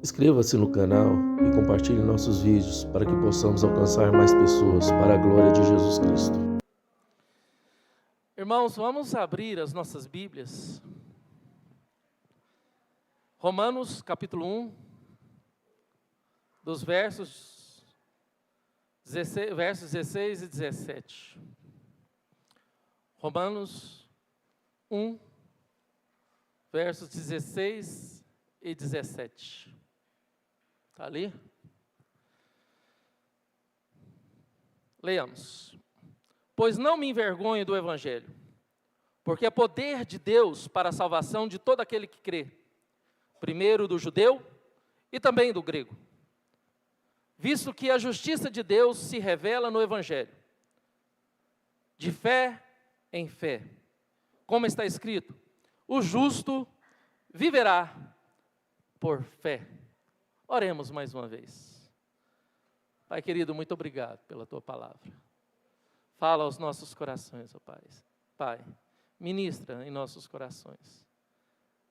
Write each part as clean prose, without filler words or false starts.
Inscreva-se no canal e compartilhe nossos vídeos para que possamos alcançar mais pessoas para a glória de Jesus Cristo. Irmãos, vamos abrir as nossas Bíblias. Romanos capítulo 1, dos versos 16 e 17. Romanos 1, versos 16 e 17. Está ali? Leiamos. Pois não me envergonho do Evangelho, porque é poder de Deus para a salvação de todo aquele que crê, primeiro do judeu e também do grego, visto que a justiça de Deus se revela no Evangelho, de fé em fé, como está escrito, o justo viverá por fé. Oremos mais uma vez. Pai querido, muito obrigado pela Tua palavra. Fala aos nossos corações, ó Pai. Pai, ministra em nossos corações.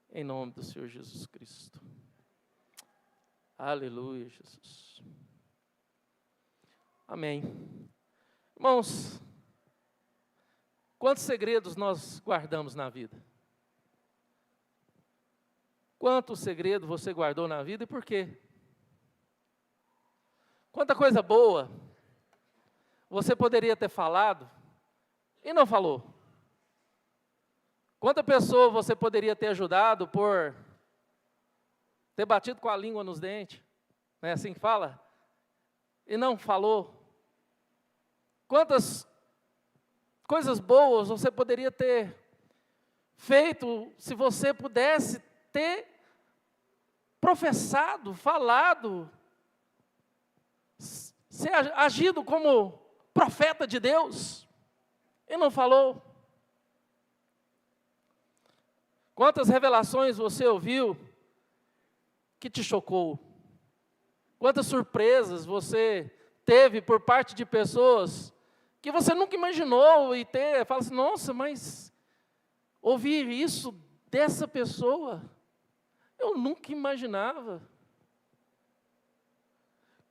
Em nome do Senhor Jesus Cristo. Aleluia, Jesus. Amém. Irmãos, quantos segredos nós guardamos na vida? Quanto segredo você guardou na vida e por quê? Quanta coisa boa você poderia ter falado e não falou. Quanta pessoa você poderia ter ajudado por ter batido com a língua nos dentes, não é assim que fala? E não falou. Quantas coisas boas você poderia ter feito se você pudesse ter professado, falado, ser agido como profeta de Deus, e não falou. Quantas revelações você ouviu que te chocou? Quantas surpresas você teve por parte de pessoas que você nunca imaginou e ter, fala assim, nossa, mas ouvir isso dessa pessoa, eu nunca imaginava.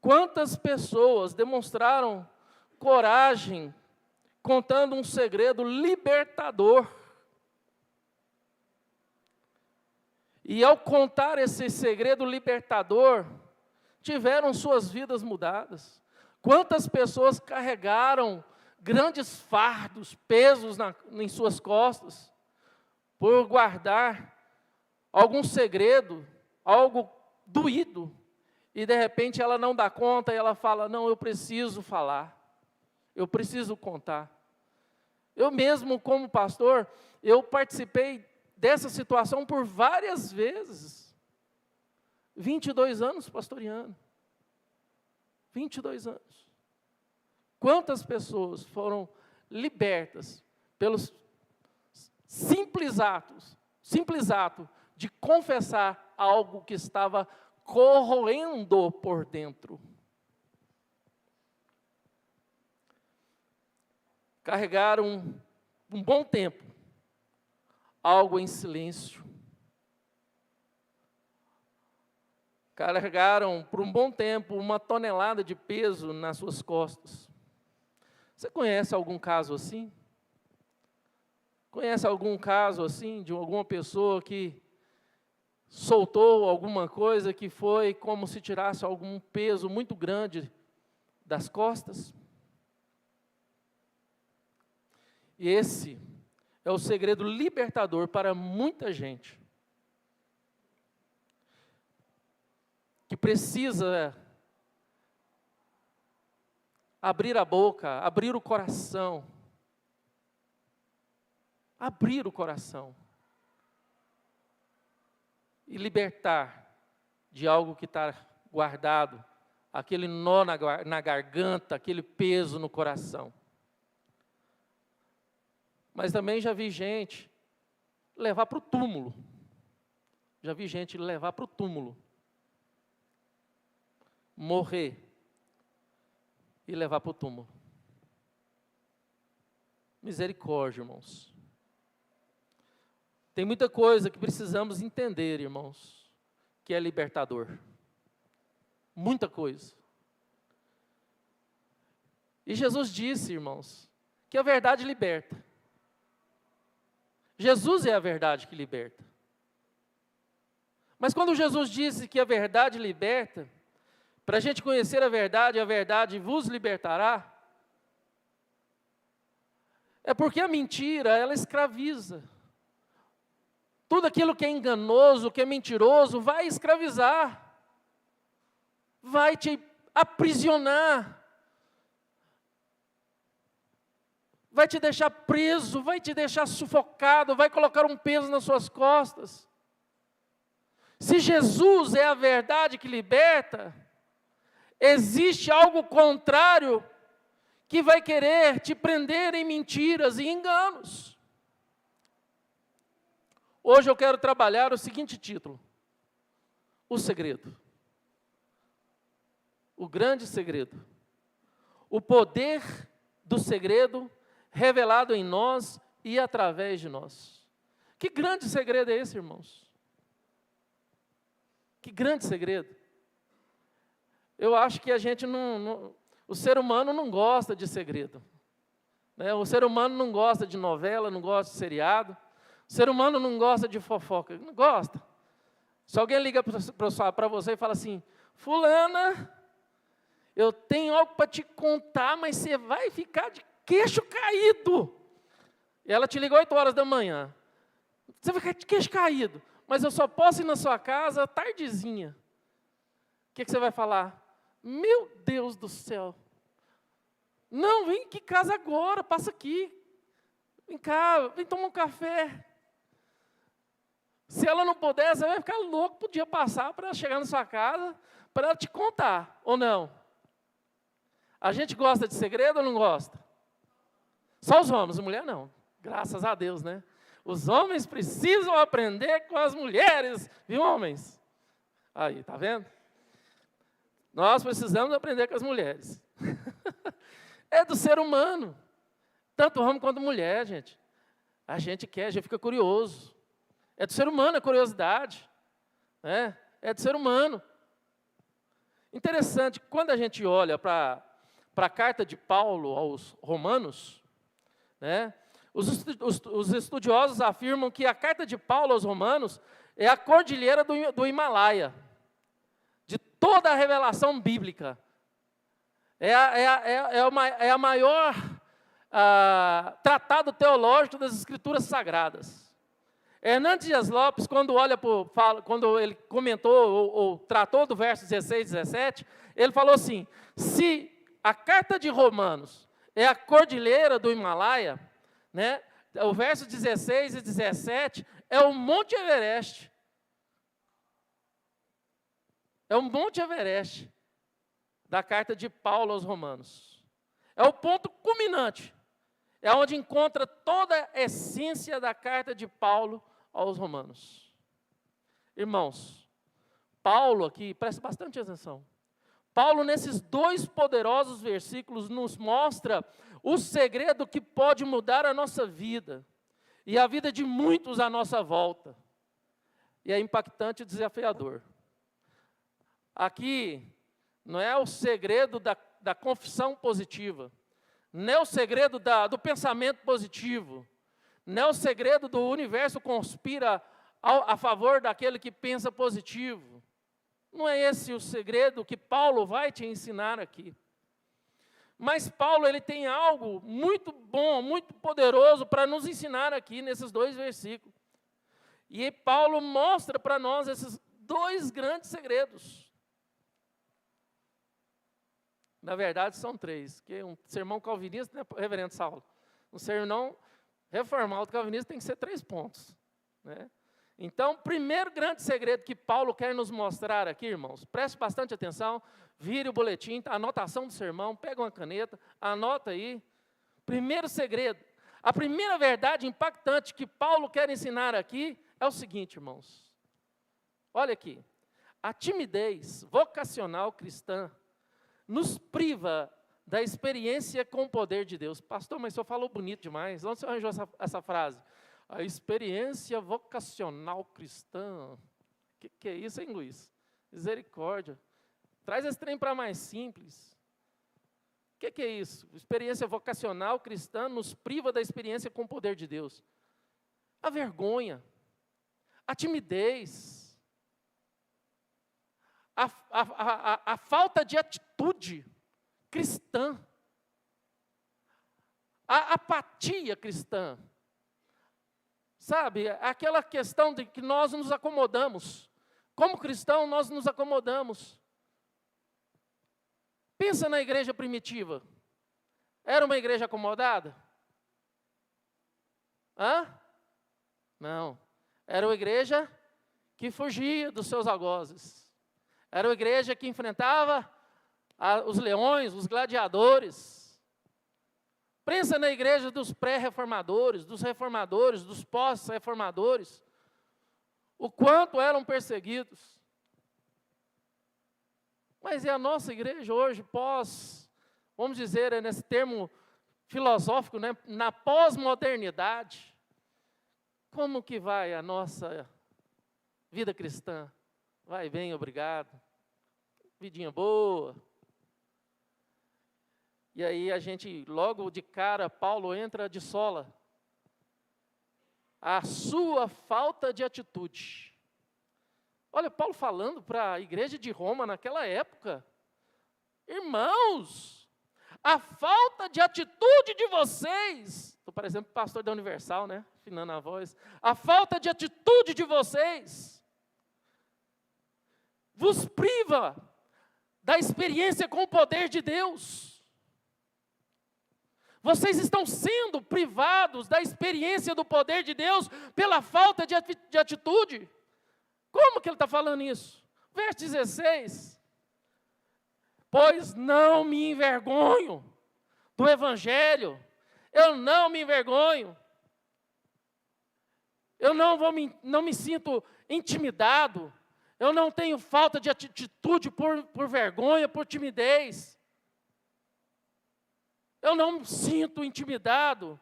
Quantas pessoas demonstraram coragem, contando um segredo libertador. E ao contar esse segredo libertador, tiveram suas vidas mudadas. Quantas pessoas carregaram grandes fardos, pesos em suas costas, por guardar algum segredo, algo doído, e de repente ela não dá conta e ela fala, não, eu preciso falar, eu preciso contar. Eu mesmo, como pastor, eu participei dessa situação por várias vezes. 22 anos pastoreando. 22 anos. Quantas pessoas foram libertas pelos simples ato de confessar algo que estava corroendo por dentro. Carregaram um bom tempo algo em silêncio. Carregaram por um bom tempo uma tonelada de peso nas suas costas. Você conhece algum caso assim? Conhece algum caso assim de alguma pessoa que soltou alguma coisa que foi como se tirasse algum peso muito grande das costas? E esse é o segredo libertador para muita gente que precisa abrir a boca, abrir o coração, e libertar de algo que está guardado, aquele nó na garganta, aquele peso no coração. Mas também já vi gente levar para o túmulo. Morrer e levar para o túmulo. Misericórdia, irmãos. Tem muita coisa que precisamos entender, irmãos, que é libertador. muita coisa. E Jesus disse, irmãos, que a verdade liberta. Jesus é a verdade que liberta. Mas quando Jesus disse que a verdade liberta, para a gente conhecer a verdade vos libertará, é porque a mentira, ela escraviza. Tudo aquilo que é enganoso, que é mentiroso, vai escravizar, vai te aprisionar, vai te deixar preso, vai te deixar sufocado, vai colocar um peso nas suas costas. Se Jesus é a verdade que liberta, existe algo contrário que vai querer te prender em mentiras e enganos. Hoje eu quero trabalhar o seguinte título: o segredo. O grande segredo. O poder do segredo revelado em nós e através de nós. Que grande segredo é esse, irmãos? Que grande segredo. Eu acho que a gente o ser humano não gosta de segredo. Né? O ser humano não gosta de novela, não gosta de seriado. O ser humano não gosta de fofoca, não gosta. Se alguém liga para você e fala assim: fulana, eu tenho algo para te contar, mas você vai ficar de queixo caído. E ela te liga 8 horas da manhã. Você vai ficar de queixo caído, mas eu só posso ir na sua casa tardezinha. O que você vai falar? Meu Deus do céu. Não, vem aqui em casa agora, passa aqui. Vem cá, vem tomar um café. Se ela não puder, você vai ficar louco para o dia passar, para ela chegar na sua casa, para ela te contar, ou não? A gente gosta de segredo ou não gosta? Só os homens, a mulher não. Graças a Deus, né? Os homens precisam aprender com as mulheres, viu, homens? Aí, tá vendo? Nós precisamos aprender com as mulheres. É do ser humano. Tanto homem quanto mulher, gente. A gente quer, a gente fica curioso. É do ser humano a curiosidade. Né? É do ser humano. Interessante, quando a gente olha para a carta de Paulo aos Romanos, né, os estudiosos afirmam que a carta de Paulo aos Romanos é a cordilheira do Himalaia, de toda a revelação bíblica. É a maior tratado teológico das Escrituras Sagradas. Hernandes Dias Lopes, quando ele comentou ou tratou do verso 16 e 17, ele falou assim: se a carta de Romanos é a cordilheira do Himalaia, né, o verso 16 e 17 é o Monte Everest. É o Monte Everest da carta de Paulo aos Romanos. É o ponto culminante. É onde encontra toda a essência da carta de Paulo aos Romanos. Irmãos, Paulo aqui, preste bastante atenção. Paulo, nesses 2 poderosos versículos, nos mostra o segredo que pode mudar a nossa vida e a vida de muitos à nossa volta. E é impactante e desafiador. Aqui não é o segredo da confissão positiva, não é o segredo do pensamento positivo, não é o segredo do universo conspira a favor daquele que pensa positivo. Não é esse o segredo que Paulo vai te ensinar aqui. Mas Paulo, ele tem algo muito bom, muito poderoso para nos ensinar aqui nesses 2 versículos. E Paulo mostra para nós esses 2 grandes segredos. Na verdade, são 3, que um sermão calvinista, né, reverendo Saulo? Um sermão reformado calvinista tem que ser 3 pontos. Né? Então, o primeiro grande segredo que Paulo quer nos mostrar aqui, irmãos, preste bastante atenção, vire o boletim, a anotação do sermão, pega uma caneta, anota aí. Primeiro segredo, a primeira verdade impactante que Paulo quer ensinar aqui é o seguinte, irmãos. Olha aqui, a timidez vocacional cristã nos priva da experiência com o poder de Deus. Pastor, mas o senhor falou bonito demais. Onde o senhor arranjou essa frase? A experiência vocacional cristã. O que é isso, hein, Luiz? Misericórdia. Traz esse trem para mais simples. O que é isso? Experiência vocacional cristã nos priva da experiência com o poder de Deus. A vergonha, a timidez, a falta de atitude cristã, a apatia cristã. Sabe, aquela questão de que nós nos acomodamos. Como cristão, nós nos acomodamos. Pensa na igreja primitiva. Era uma igreja acomodada? Hã? Não. Era uma igreja que fugia dos seus algozes. Era uma igreja que enfrentava os leões, os gladiadores. Pensa na igreja dos pré-reformadores, dos reformadores, dos pós-reformadores. O quanto eram perseguidos. Mas é a nossa igreja hoje, vamos dizer, nesse termo filosófico, né, na pós-modernidade. Como que vai a nossa vida cristã? Vai bem, obrigado. Vidinha boa. E aí a gente, logo de cara, Paulo entra de sola. A sua falta de atitude. Olha, Paulo falando para a igreja de Roma naquela época. Irmãos, a falta de atitude de vocês. Estou parecendo pastor da Universal, né? Afinando a voz. A falta de atitude de vocês vos priva da experiência com o poder de Deus. Vocês estão sendo privados da experiência do poder de Deus pela falta de atitude. Como que ele está falando isso? Verso 16. Pois não me envergonho do Evangelho. Eu não me envergonho. Eu não me sinto intimidado. Eu não tenho falta de atitude por vergonha, por timidez. Eu não me sinto intimidado.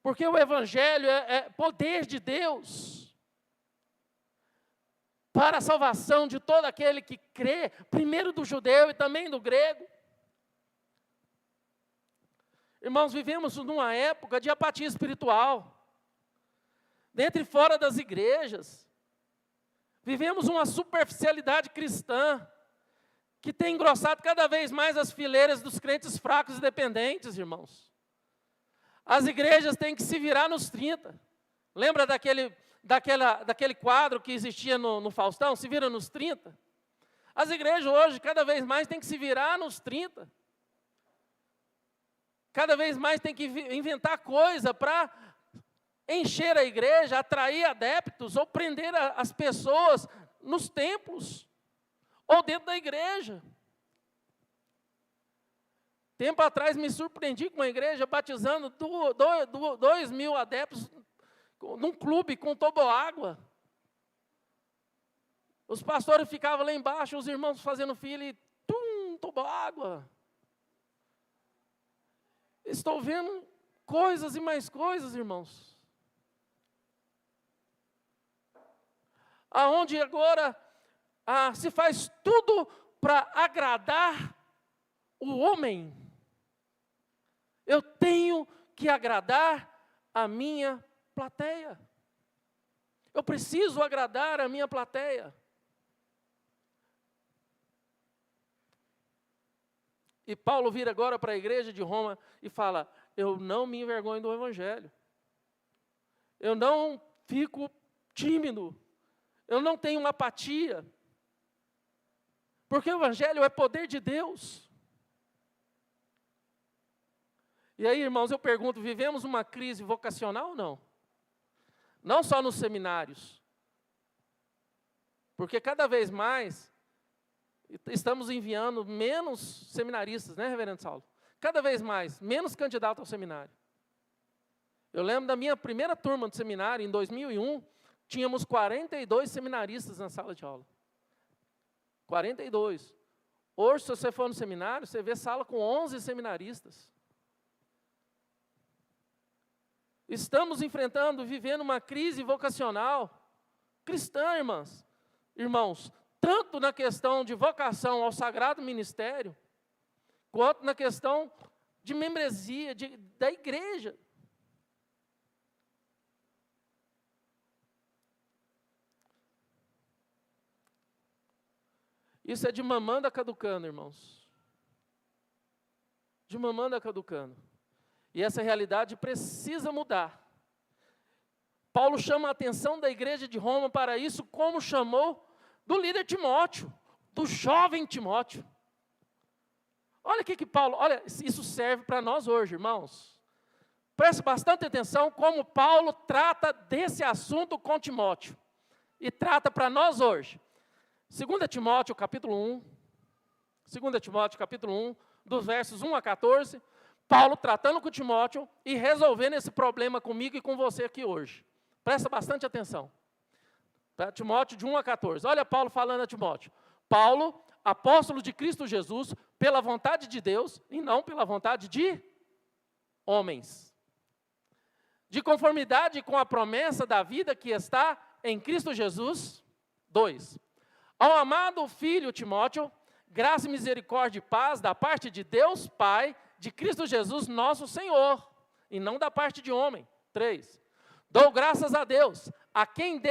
Porque o Evangelho é poder de Deus para a salvação de todo aquele que crê, primeiro do judeu e também do grego. Irmãos, vivemos numa época de apatia espiritual, dentro e fora das igrejas. Vivemos uma superficialidade cristã, que tem engrossado cada vez mais as fileiras dos crentes fracos e dependentes, irmãos. As igrejas têm que se virar nos 30. Lembra daquele quadro que existia no Faustão? Se vira nos 30. As igrejas hoje, cada vez mais, têm que se virar nos 30. Cada vez mais tem que inventar coisa para encher a igreja, atrair adeptos, ou prender as pessoas nos templos, ou dentro da igreja. Tempo atrás me surpreendi com uma igreja batizando 2.000 adeptos num clube com toboágua. Os pastores ficavam lá embaixo, os irmãos fazendo fila e toboágua. Estou vendo coisas e mais coisas, irmãos. Aonde agora se faz tudo para agradar o homem. Eu tenho que agradar a minha plateia. Eu preciso agradar a minha plateia. E Paulo vira agora para a igreja de Roma e fala: eu não me envergonho do Evangelho. Eu não fico tímido. Eu não tenho uma apatia. Porque o Evangelho é poder de Deus. E aí, irmãos, eu pergunto, vivemos uma crise vocacional ou não? Não só nos seminários. Porque cada vez mais estamos enviando menos seminaristas, né, reverendo Saulo? Cada vez mais, menos candidatos ao seminário. Eu lembro da minha primeira turma de seminário, em 2001, tínhamos 42 seminaristas na sala de aula. 42. Hoje, se você for no seminário, você vê sala com 11 seminaristas. Estamos vivendo uma crise vocacional cristã, irmãos, tanto tanto na questão de vocação ao sagrado ministério, quanto na questão de membresia da igreja. Isso é de mamanda caducando, irmãos. De mamanda caducando. E essa realidade precisa mudar. Paulo chama a atenção da igreja de Roma para isso, como chamou do líder Timóteo, do jovem Timóteo. Olha o que Paulo, olha, isso serve para nós hoje, irmãos. Preste bastante atenção como Paulo trata desse assunto com Timóteo. E trata para nós hoje. 2 Timóteo, capítulo 1. 2 Timóteo, capítulo 1, dos versos 1 a 14. Paulo tratando com Timóteo e resolvendo esse problema comigo e com você aqui hoje. Presta bastante atenção. Tá? Timóteo, de 1 a 14. Olha Paulo falando a Timóteo. Paulo, apóstolo de Cristo Jesus, pela vontade de Deus e não pela vontade de homens. De conformidade com a promessa da vida que está em Cristo Jesus. 2. Ao amado filho Timóteo, graça, misericórdia e paz da parte de Deus Pai, de Cristo Jesus nosso Senhor, e não da parte de homem. 3. Dou graças a Deus, a quem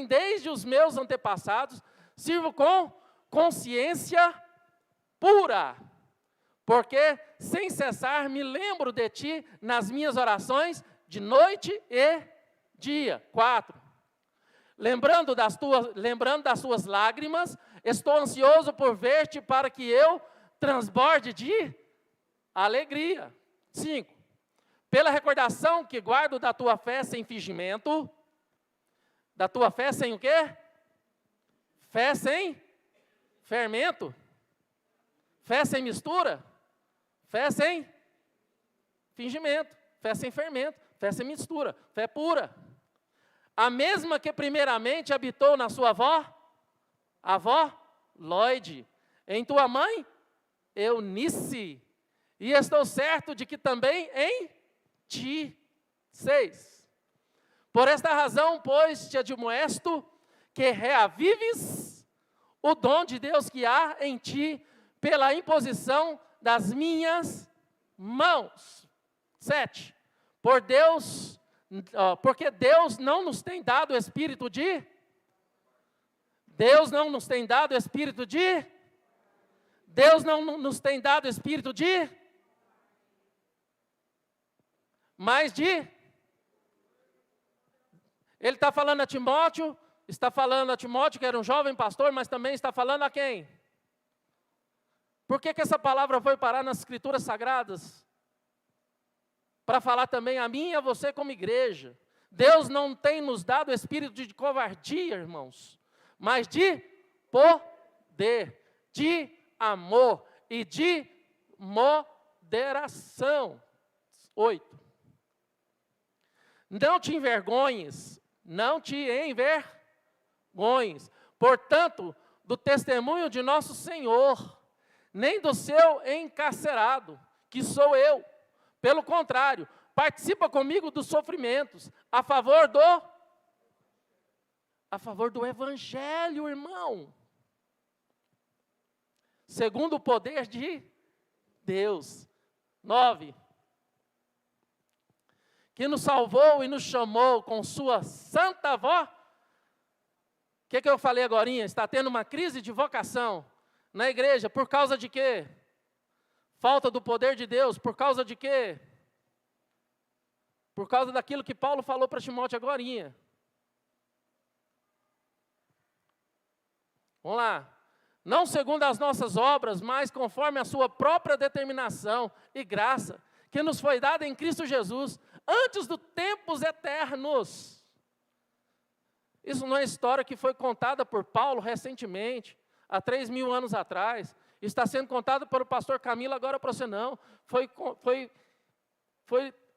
desde os meus antepassados sirvo com consciência pura, porque sem cessar me lembro de ti nas minhas orações de noite e dia. 4. Lembrando das suas lágrimas, estou ansioso por ver-te para que eu transborde de alegria. 5. Pela recordação que guardo da tua fé sem fingimento, da tua fé sem o quê? Fé sem fermento, fé sem mistura, fé sem fingimento, fé sem fermento, fé sem mistura, fé pura. A mesma que primeiramente habitou na sua avó Lóide, em tua mãe Eunice, e estou certo de que também em ti. 6. Por esta razão, pois, te admoesto que reavives o dom de Deus que há em ti pela imposição das minhas mãos. 7. Porque Deus não nos tem dado espírito de... Deus não nos tem dado espírito de... Deus não nos tem dado espírito de... Mas de... Ele está falando a Timóteo, que era um jovem pastor, mas também está falando a quem? Por que essa palavra foi parar nas Escrituras Sagradas? Para falar também a mim e a você como igreja. Deus não tem nos dado espírito de covardia, irmãos, mas de poder, de amor e de moderação. 8. Não te envergonhes, portanto, do testemunho de nosso Senhor, nem do seu encarcerado, que sou eu. Pelo contrário, participa comigo dos sofrimentos, a favor do Evangelho, irmão. Segundo o poder de Deus. 9. Que nos salvou e nos chamou com sua santa voz. O que eu falei agora? Está tendo uma crise de vocação na igreja. Por causa de quê? Falta do poder de Deus. Por causa de quê? Por causa daquilo que Paulo falou para Timóteo agora. Vamos lá. Não segundo as nossas obras, mas conforme a sua própria determinação e graça, que nos foi dada em Cristo Jesus, antes dos tempos eternos. Isso não é história que foi contada por Paulo recentemente, há 3.000 anos atrás. Está sendo contada pelo pastor Camilo agora para você não. Foi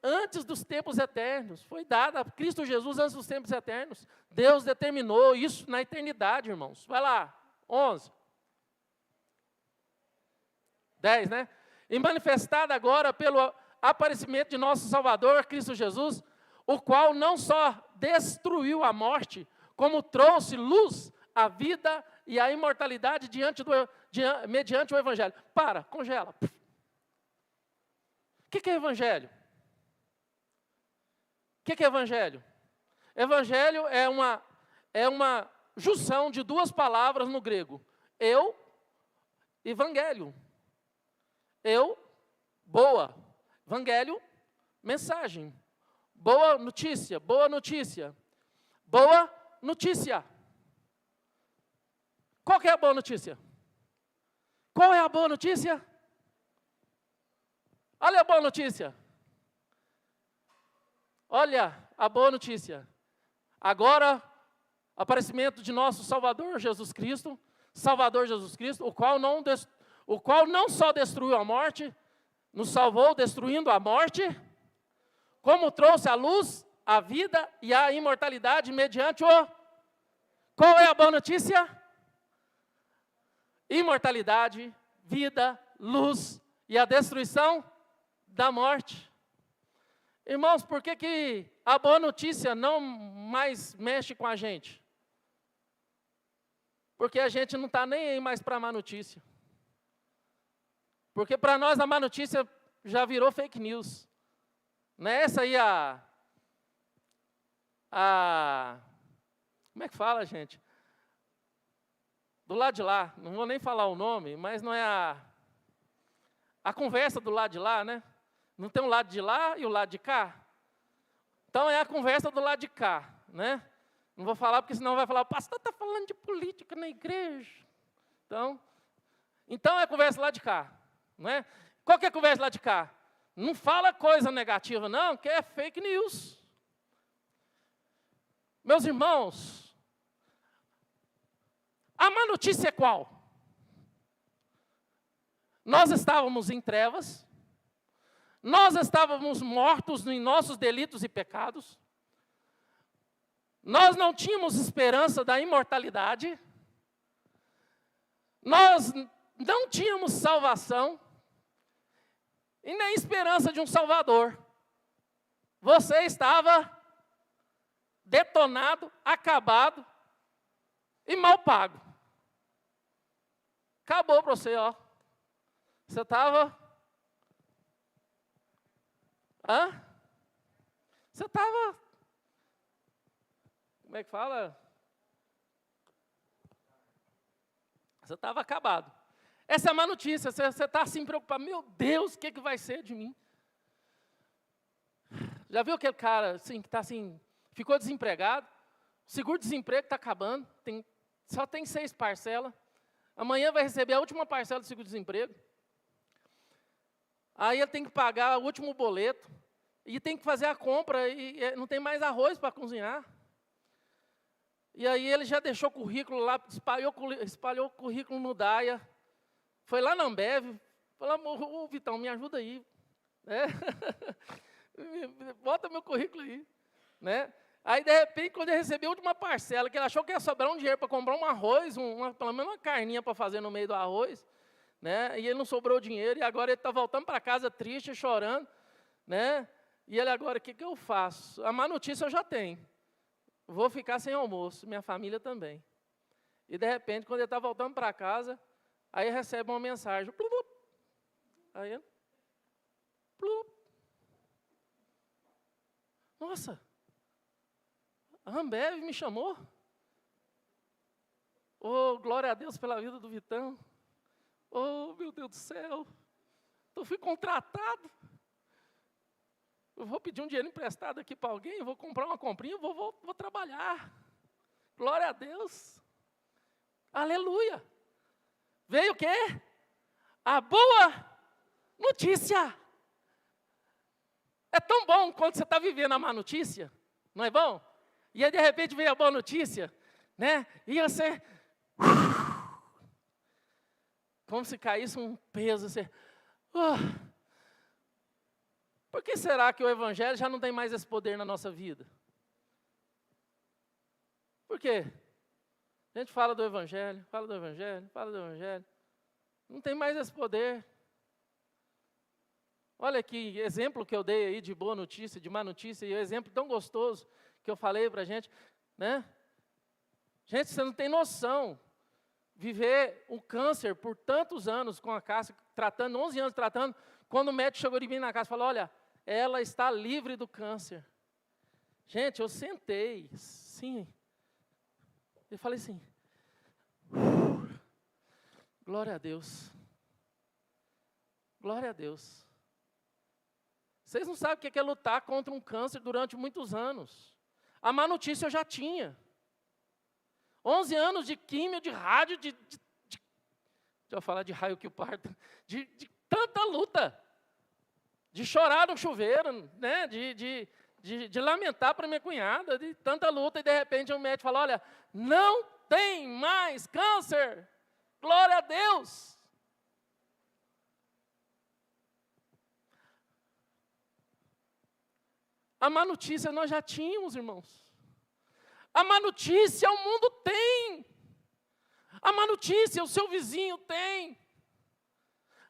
antes dos tempos eternos. Foi dada a Cristo Jesus antes dos tempos eternos. Deus determinou isso na eternidade, irmãos. Vai lá, 11. 10, né? E manifestada agora pelo aparecimento de nosso Salvador, Cristo Jesus, o qual não só destruiu a morte, como trouxe luz à vida e a imortalidade mediante o Evangelho. Congela. O que é Evangelho? O que é Evangelho? Evangelho é uma junção de duas palavras no grego. Evangelho. Boa. Evangelho, mensagem. Boa notícia, boa notícia. Boa notícia. Qual que é a boa notícia? Qual é a boa notícia? Olha a boa notícia. Olha a boa notícia. Agora, aparecimento de nosso Salvador Jesus Cristo, o qual não só destruiu a morte, nos salvou destruindo a morte, como trouxe à luz a vida e a imortalidade mediante o... Qual é a boa notícia? Imortalidade, vida, luz e a destruição da morte. Irmãos, por que a boa notícia não mais mexe com a gente? Porque a gente não está nem aí mais para a má notícia. Porque para nós a má notícia já virou fake news. Não é essa aí como é que fala, gente? Do lado de lá, não vou nem falar o nome, mas não é a conversa do lado de lá, né? Não tem o lado de lá e o lado de cá? Então é a conversa do lado de cá, né? Não vou falar porque senão vai falar, o pastor está falando de política na igreja. Então é a conversa lá de cá, não é? Qual que é a conversa lá de cá? Não fala coisa negativa não, que é fake news. Meus irmãos, a má notícia é qual? Nós estávamos em trevas, nós estávamos mortos em nossos delitos e pecados, nós não tínhamos esperança da imortalidade, nós não tínhamos salvação e nem esperança de um Salvador. Você estava detonado, acabado e mal pago. Acabou para você, ó. Você estava... Você estava... Como é que fala? Você estava acabado. Essa é a má notícia. Você está assim preocupado. Meu Deus, o que vai ser de mim? Já viu aquele cara assim, que está assim, ficou desempregado? O seguro-desemprego está acabando. Só tem 6 parcelas. Amanhã vai receber a última parcela do seguro-desemprego. Aí ele tem que pagar o último boleto. E tem que fazer a compra. E não tem mais arroz para cozinhar. E aí ele já deixou o currículo lá, espalhou o currículo no DAIA. Foi lá na Ambev. Falou, ô Vitão, me ajuda aí. Né? Bota meu currículo aí. Né? Aí, de repente, quando ele recebeu a última parcela, que ele achou que ia sobrar um dinheiro para comprar um arroz, pelo menos uma carninha para fazer no meio do arroz, né? E ele não sobrou dinheiro, e agora ele está voltando para casa triste, chorando, né? E ele agora, o que eu faço? A má notícia eu já tenho. Vou ficar sem almoço, minha família também. E, de repente, quando ele está voltando para casa, aí recebe uma mensagem. Plup, plup. Aí ele... Plup. Nossa, a Ambev me chamou. Oh, glória a Deus pela vida do Vitão. Oh, meu Deus do céu. Eu fui contratado. Eu vou pedir um dinheiro emprestado aqui para alguém, eu vou comprar uma comprinha, vou trabalhar. Glória a Deus. Aleluia. Veio o quê? A boa notícia. É tão bom quando você está vivendo a má notícia, não é bom? E aí, de repente, veio a boa notícia, né? E você... Como se caísse um peso, você... Por que será que o Evangelho já não tem mais esse poder na nossa vida? Por quê? A gente fala do Evangelho, fala do Evangelho, fala do Evangelho. Não tem mais esse poder. Olha que exemplo que eu dei aí de boa notícia, de má notícia, e um exemplo tão gostoso que eu falei para a gente, né? Gente, você não tem noção viver o câncer por tantos anos com a Cássia, tratando, 11 anos tratando, quando o médico chegou de mim na casa e falou, olha, ela está livre do câncer. Gente, eu sentei, sim. Eu falei assim, glória a Deus. Glória a Deus. Vocês não sabem o que é lutar contra um câncer durante muitos anos. A má notícia eu já tinha. 11 anos de químio, de rádio, deixa eu falar de raio que o parto, de tanta luta. De chorar no chuveiro, né? De lamentar para minha cunhada, de tanta luta, e de repente o médico fala, olha, não tem mais câncer. Glória a Deus. A má notícia nós já tínhamos, irmãos. A má notícia o mundo tem. A má notícia o seu vizinho tem.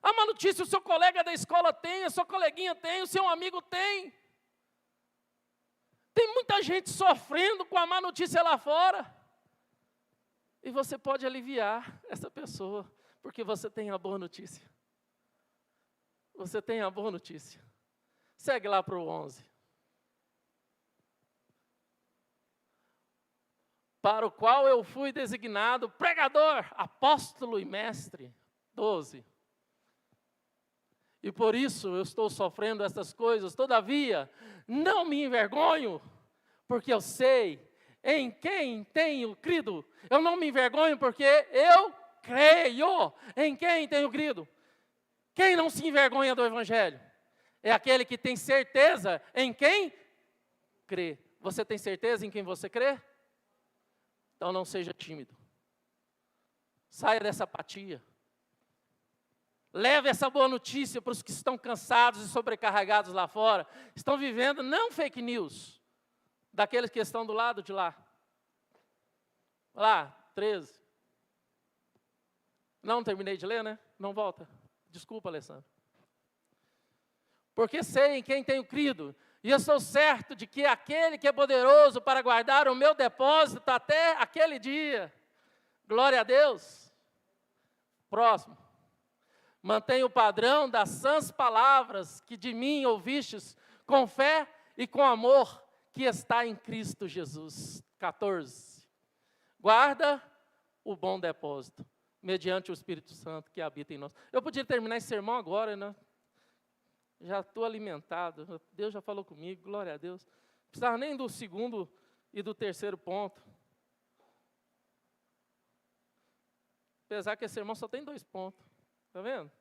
A má notícia o seu colega da escola tem, a sua coleguinha tem, o seu amigo tem. Tem muita gente sofrendo com a má notícia lá fora. E você pode aliviar essa pessoa, porque você tem a boa notícia. Você tem a boa notícia. Segue lá para o 11. Para o qual eu fui designado pregador, apóstolo e mestre. 12. E por isso eu estou sofrendo essas coisas, todavia, não me envergonho, porque eu sei em quem tenho crido. Eu não me envergonho porque eu creio em quem tenho crido. Quem não se envergonha do Evangelho? É aquele que tem certeza em quem crê. Você tem certeza em quem você crê? Então não seja tímido. Saia dessa apatia. Leve essa boa notícia para os que estão cansados e sobrecarregados lá fora. Estão vivendo não fake news, daqueles que estão do lado de lá. Lá, 13. Não terminei de ler, né? Não volta. Desculpa, Alessandro. Porque sei em quem tenho crido, e eu sou certo de que aquele que é poderoso para guardar o meu depósito até aquele dia. Glória a Deus. Próximo. Mantenha o padrão das sãs palavras que de mim ouvistes, com fé e com amor, que está em Cristo Jesus. 14. Guarda o bom depósito, mediante o Espírito Santo que habita em nós. Eu podia terminar esse sermão agora, né? Já estou alimentado, Deus já falou comigo, glória a Deus. Não precisava nem do segundo e do terceiro ponto. Apesar que esse sermão só tem 2 pontos. Está vendo?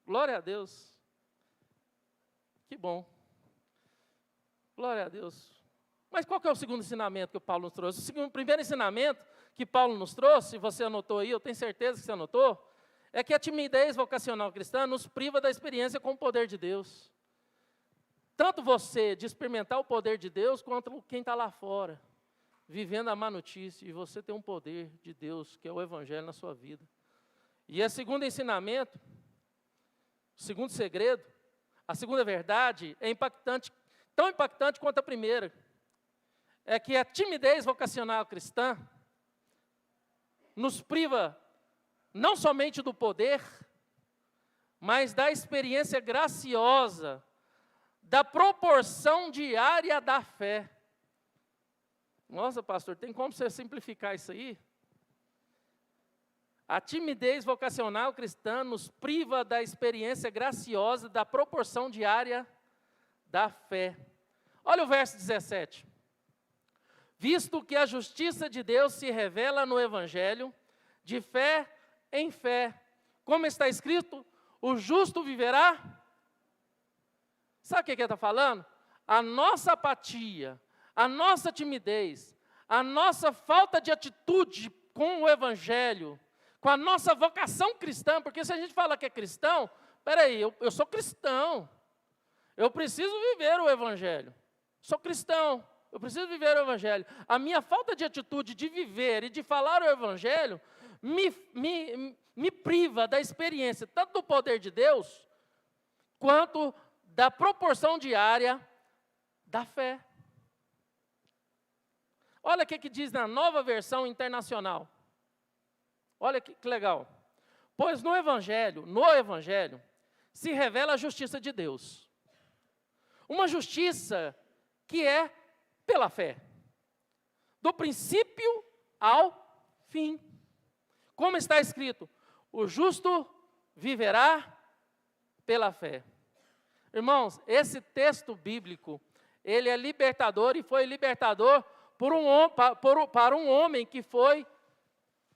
Glória a Deus. Que bom. Glória a Deus. Mas qual que é o segundo ensinamento que o Paulo nos trouxe? O primeiro ensinamento que Paulo nos trouxe, você anotou aí, eu tenho certeza que você anotou, é que a timidez vocacional cristã nos priva da experiência com o poder de Deus. Tanto você de experimentar o poder de Deus, quanto quem está lá fora, vivendo a má notícia, e você tem um poder de Deus, que é o Evangelho na sua vida. E o segundo ensinamento, o segundo segredo, a segunda verdade é impactante, tão impactante quanto a primeira. É que a timidez vocacional cristã nos priva não somente do poder, mas da experiência graciosa, da proporção diária da fé. Nossa, pastor, tem como você simplificar isso aí? A timidez vocacional cristã nos priva da experiência graciosa, da proporção diária da fé. Olha o verso 17. Visto que a justiça de Deus se revela no Evangelho, de fé em fé, como está escrito, o justo viverá. Sabe o que ele está falando? A nossa apatia, a nossa timidez, a nossa falta de atitude com o Evangelho, com a nossa vocação cristã, porque se a gente fala que é cristão, peraí, eu sou cristão, eu preciso viver o Evangelho, sou cristão, eu preciso viver o Evangelho. A minha falta de atitude de viver e de falar o Evangelho me priva da experiência, tanto do poder de Deus, quanto da proporção diária da fé. Olha o que diz na Nova Versão Internacional. Olha que legal. Pois no Evangelho, se revela a justiça de Deus. Uma justiça que é pela fé. Do princípio ao fim. Como está escrito, o justo viverá pela fé. Irmãos, esse texto bíblico, ele é libertador e foi libertador para um homem que foi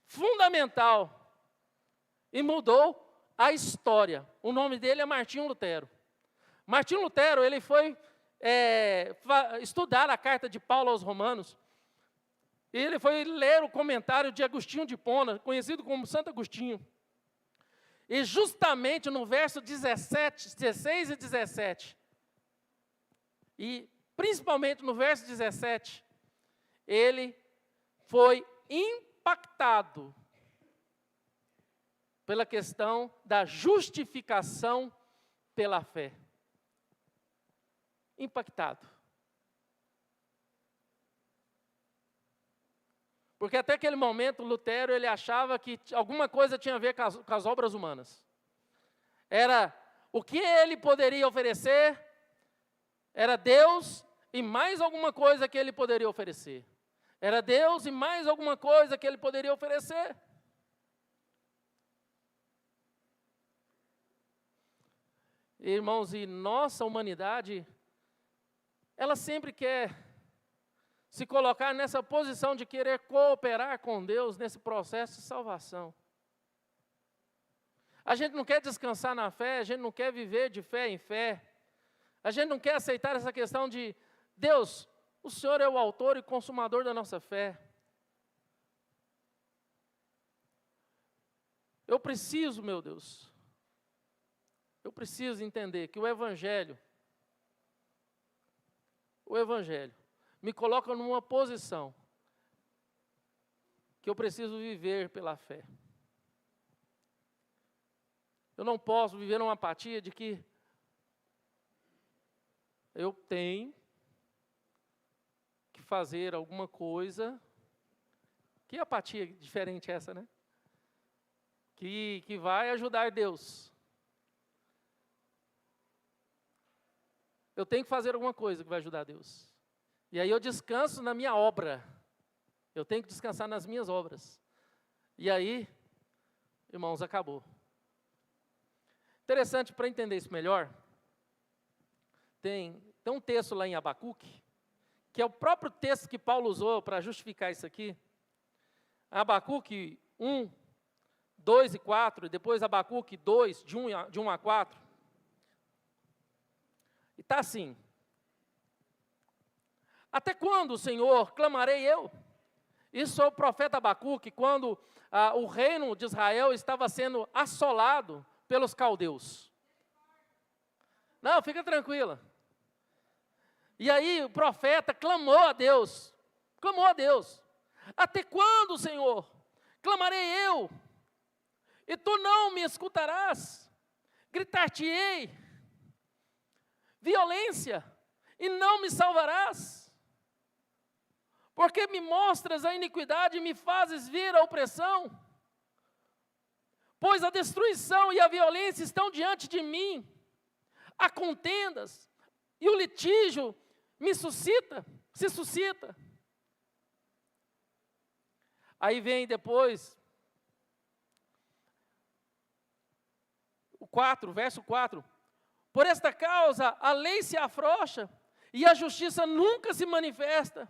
fundamental e mudou a história. O nome dele é Martinho Lutero. Martinho Lutero, ele foi estudar a carta de Paulo aos Romanos, e ele foi ler o comentário de Agostinho de Hipona, conhecido como Santo Agostinho. E justamente no verso 16 e 17, e principalmente no verso 17, ele foi impactado pela questão da justificação pela fé. Impactado. Porque até aquele momento, Lutero, ele achava que alguma coisa tinha a ver com as obras humanas. Era o que ele poderia oferecer, era Deus e mais alguma coisa que ele poderia oferecer. Era Deus e mais alguma coisa que ele poderia oferecer. Irmãos, e nossa humanidade, ela sempre quer se colocar nessa posição de querer cooperar com Deus nesse processo de salvação. A gente não quer descansar na fé, a gente não quer viver de fé em fé. A gente não quer aceitar essa questão de, Deus, o Senhor é o autor e consumador da nossa fé. Eu preciso, meu Deus, eu preciso entender que o Evangelho me coloca numa posição que eu preciso viver pela fé. Eu não posso viver numa apatia de que eu tenho que fazer alguma coisa. Que apatia diferente é essa, né? Que vai ajudar Deus. Eu tenho que fazer alguma coisa que vai ajudar Deus. E aí eu descanso na minha obra. Eu tenho que descansar nas minhas obras. E aí, irmãos, acabou. Interessante, para entender isso melhor, tem um texto lá em Abacuque, que é o próprio texto que Paulo usou para justificar isso aqui. Abacuque 1, 2 e 4, e depois Abacuque 2, de 1 a 4. E está assim: até quando, Senhor, clamarei eu? Isso é o profeta Abacuque, quando o reino de Israel estava sendo assolado pelos caldeus. Não, fica tranquila. E aí o profeta clamou a Deus. Até quando, Senhor, clamarei eu? E tu não me escutarás? Gritar-te-ei violência, e não me salvarás? Porque me mostras a iniquidade e me fazes vir a opressão? Pois a destruição e a violência estão diante de mim, há contendas, e o litígio se suscita. Aí vem depois, o 4, verso 4. Por esta causa a lei se afrouxa e a justiça nunca se manifesta,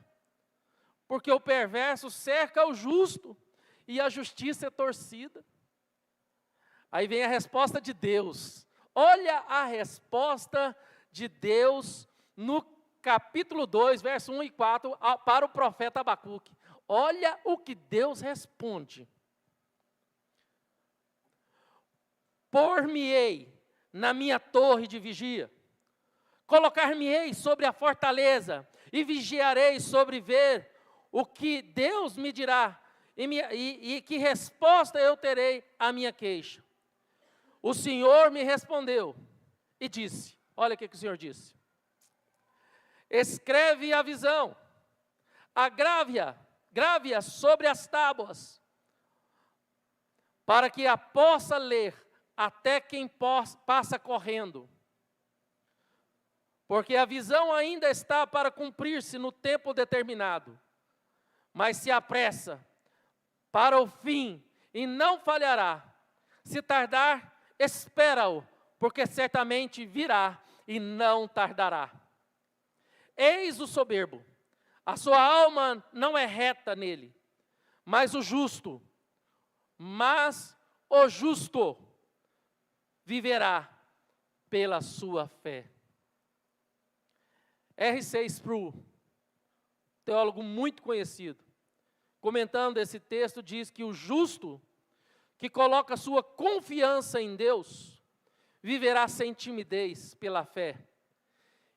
porque o perverso cerca o justo e a justiça é torcida. Aí vem a resposta de Deus. Olha a resposta de Deus no capítulo 2, verso 1 e 4, para o profeta Abacuque. Olha o que Deus responde. Por-me-ei na minha torre de vigia, colocar-me-ei sobre a fortaleza, e vigiarei sobre ver o que Deus me dirá, e que resposta eu terei à minha queixa. O Senhor me respondeu e disse, olha o que o Senhor disse: escreve a visão, grave-a sobre as tábuas, para que a possa ler até quem passa correndo. Porque a visão ainda está para cumprir-se no tempo determinado, mas se apressa para o fim e não falhará. Se tardar, espera-o, porque certamente virá e não tardará. Eis o soberbo, a sua alma não é reta nele, mas o justo viverá pela sua fé. R.C. Sproul, teólogo muito conhecido, comentando esse texto, diz que o justo que coloca sua confiança em Deus viverá sem timidez pela fé.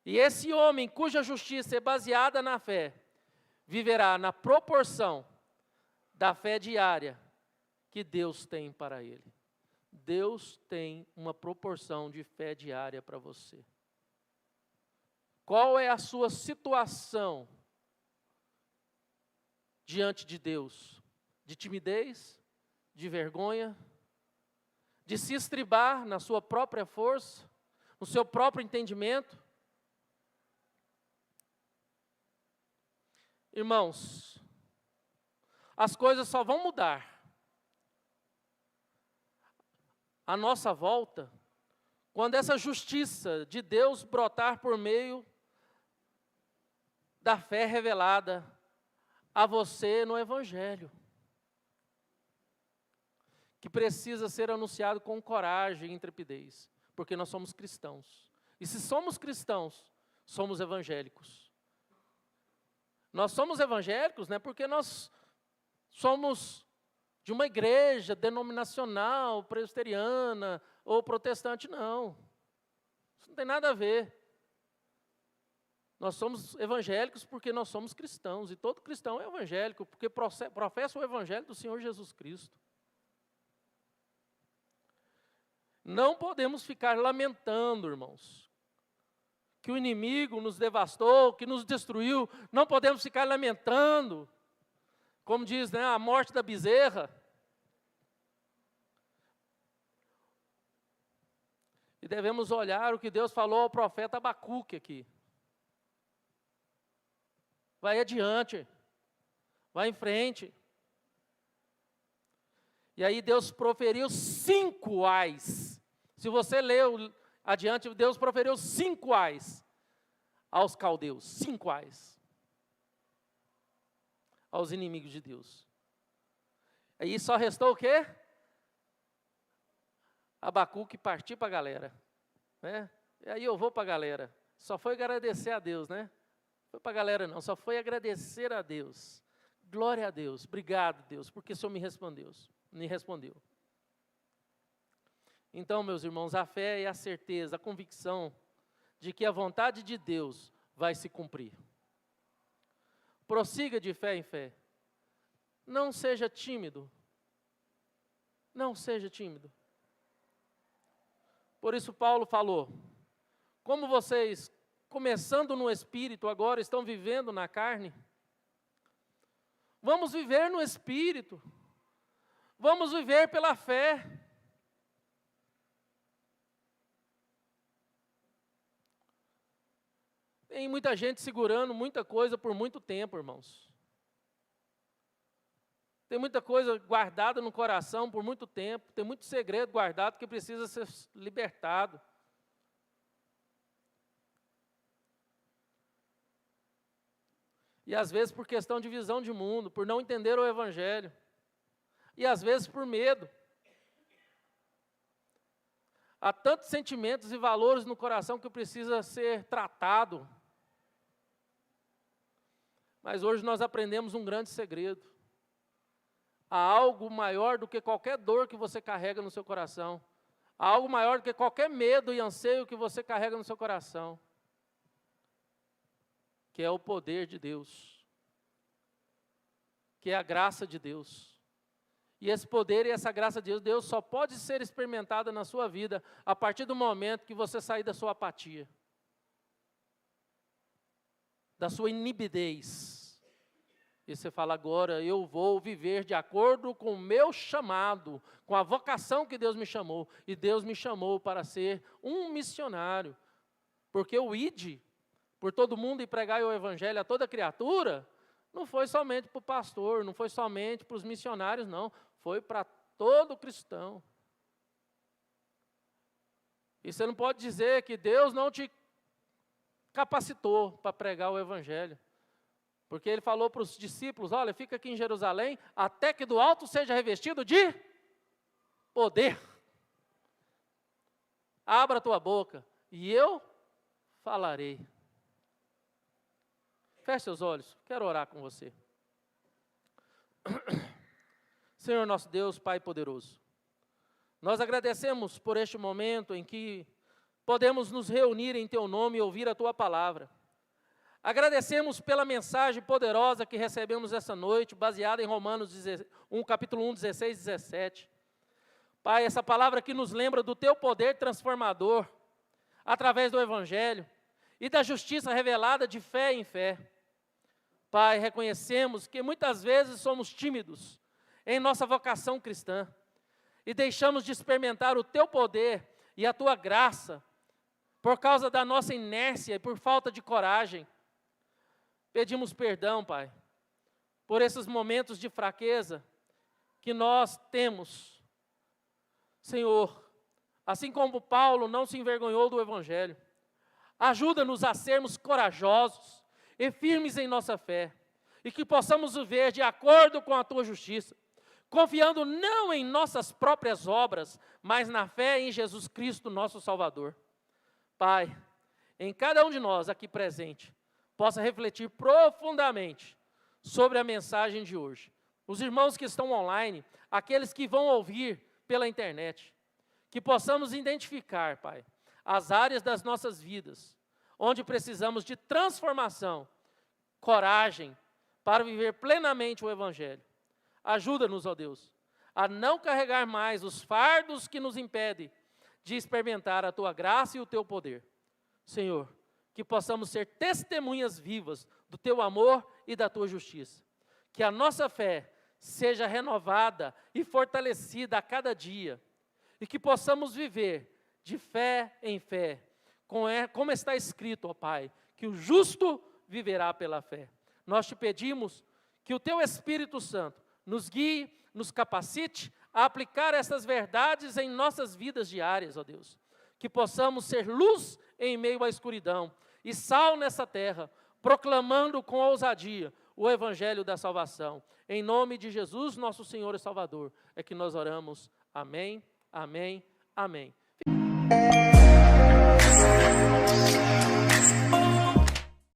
E esse homem cuja justiça é baseada na fé, viverá na proporção da fé diária que Deus tem para ele. Deus tem uma proporção de fé diária para você. Qual é a sua situação diante de Deus? De timidez? De vergonha? De se estribar na sua própria força? No seu próprio entendimento? Irmãos, as coisas só vão mudar à nossa volta quando essa justiça de Deus brotar por meio da fé revelada a você no Evangelho, que precisa ser anunciado com coragem e intrepidez, porque nós somos cristãos. E se somos cristãos, somos evangélicos. Nós somos evangélicos, não é porque nós somos de uma igreja denominacional, presbiteriana ou protestante, não. Isso não tem nada a ver. Nós somos evangélicos porque nós somos cristãos, e todo cristão é evangélico, porque professa o evangelho do Senhor Jesus Cristo. Não podemos ficar lamentando, irmãos, que o inimigo nos devastou, que nos destruiu. Não podemos ficar lamentando, como diz, né, a morte da bezerra. E devemos olhar o que Deus falou ao profeta Abacuque aqui. Vai adiante, vai em frente. E aí Deus proferiu 5 ais. Se você leu adiante, Deus proferiu 5 ais aos caldeus. 5 ais. Aos inimigos de Deus. Aí só restou o quê? Abacuque partir para a galera. Né? E aí eu vou para a galera. Só foi agradecer a Deus, né? Não foi para a galera não, só foi agradecer a Deus. Glória a Deus, obrigado Deus, porque o Senhor me respondeu. Então, meus irmãos, a fé é a certeza, a convicção de que a vontade de Deus vai se cumprir. Prossiga de fé em fé. Não seja tímido. Não seja tímido. Por isso Paulo falou, como vocês, começando no Espírito, agora estão vivendo na carne, vamos viver no Espírito, vamos viver pela fé. Tem muita gente segurando muita coisa por muito tempo, irmãos. Tem muita coisa guardada no coração por muito tempo, tem muito segredo guardado que precisa ser libertado. E às vezes por questão de visão de mundo, por não entender o Evangelho. E às vezes por medo. Há tantos sentimentos e valores no coração que precisa ser tratado. Mas hoje nós aprendemos um grande segredo. Há algo maior do que qualquer dor que você carrega no seu coração. Há algo maior do que qualquer medo e anseio que você carrega no seu coração. Que é o poder de Deus. Que é a graça de Deus. E esse poder e essa graça de Deus só pode ser experimentada na sua vida a partir do momento que você sair da sua apatia. Da sua inibidez. E você fala, agora eu vou viver de acordo com o meu chamado, com a vocação que Deus me chamou. E Deus me chamou para ser um missionário. Porque o ide, por todo mundo e pregar o evangelho a toda criatura, não foi somente para o pastor, não foi somente para os missionários, não. Foi para todo cristão. E você não pode dizer que Deus não te capacitou para pregar o evangelho. Porque ele falou para os discípulos, olha, fica aqui em Jerusalém, até que do alto seja revestido de poder. Abra a tua boca, e eu falarei. Feche seus olhos, quero orar com você. Senhor nosso Deus, Pai poderoso, nós agradecemos por este momento em que podemos nos reunir em Teu nome e ouvir a Tua palavra. Agradecemos pela mensagem poderosa que recebemos essa noite, baseada em Romanos 1, capítulo 1, 16 e 17. Pai, essa palavra que nos lembra do Teu poder transformador, através do Evangelho, e da justiça revelada de fé em fé. Pai, reconhecemos que muitas vezes somos tímidos em nossa vocação cristã, e deixamos de experimentar o Teu poder e a Tua graça, por causa da nossa inércia e por falta de coragem. Pedimos perdão, Pai, por esses momentos de fraqueza que nós temos. Senhor, assim como Paulo não se envergonhou do Evangelho, ajuda-nos a sermos corajosos e firmes em nossa fé, e que possamos viver de acordo com a Tua justiça, confiando não em nossas próprias obras, mas na fé em Jesus Cristo, nosso Salvador. Pai, em cada um de nós aqui presente, possa refletir profundamente sobre a mensagem de hoje. Os irmãos que estão online, aqueles que vão ouvir pela internet, que possamos identificar, Pai, as áreas das nossas vidas, onde precisamos de transformação, coragem, para viver plenamente o Evangelho. Ajuda-nos, ó Deus, a não carregar mais os fardos que nos impedem de experimentar a Tua graça e o Teu poder. Senhor, que possamos ser testemunhas vivas do Teu amor e da Tua justiça. Que a nossa fé seja renovada e fortalecida a cada dia. E que possamos viver de fé em fé, como está escrito, ó Pai, que o justo viverá pela fé. Nós te pedimos que o Teu Espírito Santo nos guie, nos capacite a aplicar essas verdades em nossas vidas diárias, ó Deus. Que possamos ser luz em meio à escuridão e sal nessa terra, proclamando com ousadia o Evangelho da salvação. Em nome de Jesus, nosso Senhor e Salvador, é que nós oramos. Amém, amém, amém.